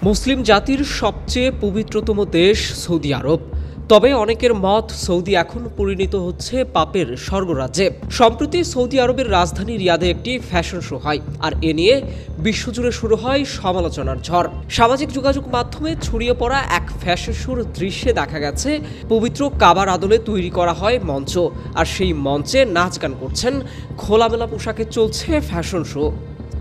মুসলিম জাতির সবচেয়ে পবিত্রতম দেশ সৌদি আরব। তবে অনেকের মত সৌদি এখন পরিণত হচ্ছে পাপের স্বর্গরাজ্যে। সম্প্রতি সৌদি আরবের রাজধানী রিয়াদে একটি ফ্যাশন শো হয়, আর এ নিয়ে বিশ্বজুড়ে শুরু হয় সমালোচনার ঝড়। সামাজিক যোগাযোগ মাধ্যমে ছড়িয়ে পড়া এক ফ্যাশন শোর দৃশ্যে দেখা গেছে পবিত্র কাবার আদলে তৈরি করা হয় মঞ্চ, আর সেই মঞ্চে নাচ গান করছেন, খোলামেলা পোশাকে চলছে ফ্যাশন শো।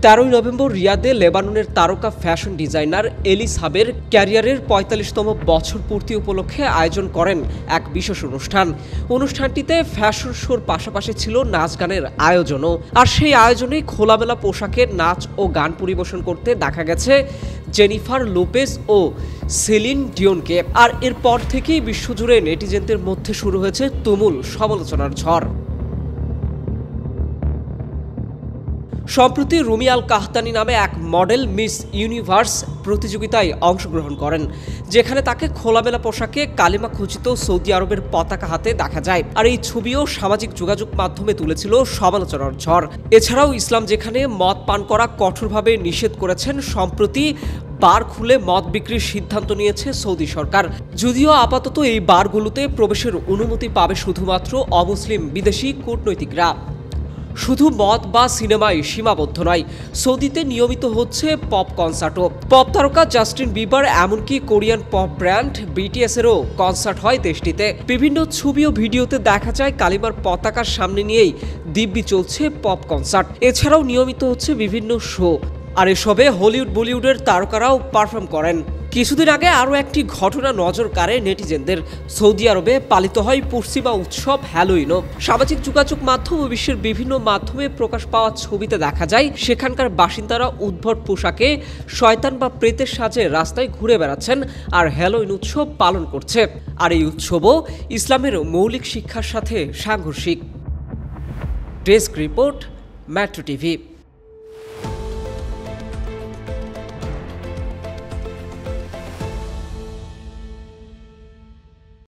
13 নভেম্বর রিয়াদে লেবাননের তারকা ফ্যাশন ডিজাইনার এলিস হাবের ক্যারিয়ারের ৪৫তম বছর পূর্তি উপলক্ষে আয়োজন করেন এক বিশেষ অনুষ্ঠানটিতে ফ্যাশন শোর পাশাপাশি ছিল নাচ গানের আয়োজনও। আর সেই আয়োজনে খোলামেলা পোশাকে নাচ ও গান পরিবেশন করতে দেখা গেছে জেনিফার লোপেজ ও সেলিন ডিওনকে। আর এরপর থেকেই বিশ্বজুড়ে নেটিজেনদের মধ্যে শুরু হয়েছে তুমুল সমালোচনার ঝড়। সম্প্রতি রুমি আল কাহতানি নামে এক মডেল মিস ইউনিভার্স প্রতিযোগিতায় অংশগ্রহণ করেন, যেখানে তাকে খোলামেলা পোশাকে কালিমা খচিত সৌদি আরবের পতাকা হাতে দেখা যায়। আর এই ছবিও সামাজিক যোগাযোগ মাধ্যমে তুলেছিল সমালোচনার ঝড়। এছাড়াও ইসলাম যেখানে মদ পান করা কঠোরভাবে নিষেধ করেছেন, সম্প্রতি বার খুলে মদ বিক্রির সিদ্ধান্ত নিয়েছে সৌদি সরকার। যদিও আপাতত এই বারগুলোতে প্রবেশের অনুমতি পাবে শুধুমাত্র অমুসলিম বিদেশি কূটনৈতিকরা। শুধু মদ বা সিনেমায় সীমাবদ্ধ নয়, সৌদিতে নিয়মিত হচ্ছে পপ কনসার্টও। পপ তারকা জাস্টিন বিবার, এমনকি কোরিয়ান পপ ব্র্যান্ড বিটিএস এরও কনসার্ট হয় দেশটিতে। বিভিন্ন ছবি ও ভিডিওতে দেখা যায় কালিমার পতাকার সামনে নিয়েই দিব্যি চলছে পপ কনসার্ট। এছাড়াও নিয়মিত হচ্ছে বিভিন্ন শো, আর এসবে হলিউড বলিউডের তারকারাও পারফর্ম করেন। কিছুদিন আগে আরও একটি ঘটনা নজর কাড়ে নেটিজেনদের। সৌদি আরবে পালিত হয় পশ্চিমা উৎসব হ্যালোইনও। সামাজিক যোগাযোগ মাধ্যম ও বিশ্বের বিভিন্ন মাধ্যমে প্রকাশ পাওয়া ছবিতে দেখা যায় সেখানকার বাসিন্দারা উদ্ভট পোশাকে শয়তান বা প্রেতের সাজে রাস্তায় ঘুরে বেড়াচ্ছেন আর হ্যালোইন উৎসব পালন করছে। আর এই উৎসবও ইসলামের মৌলিক শিক্ষার সাথে সাংঘর্ষিক। Desk report, metro TV.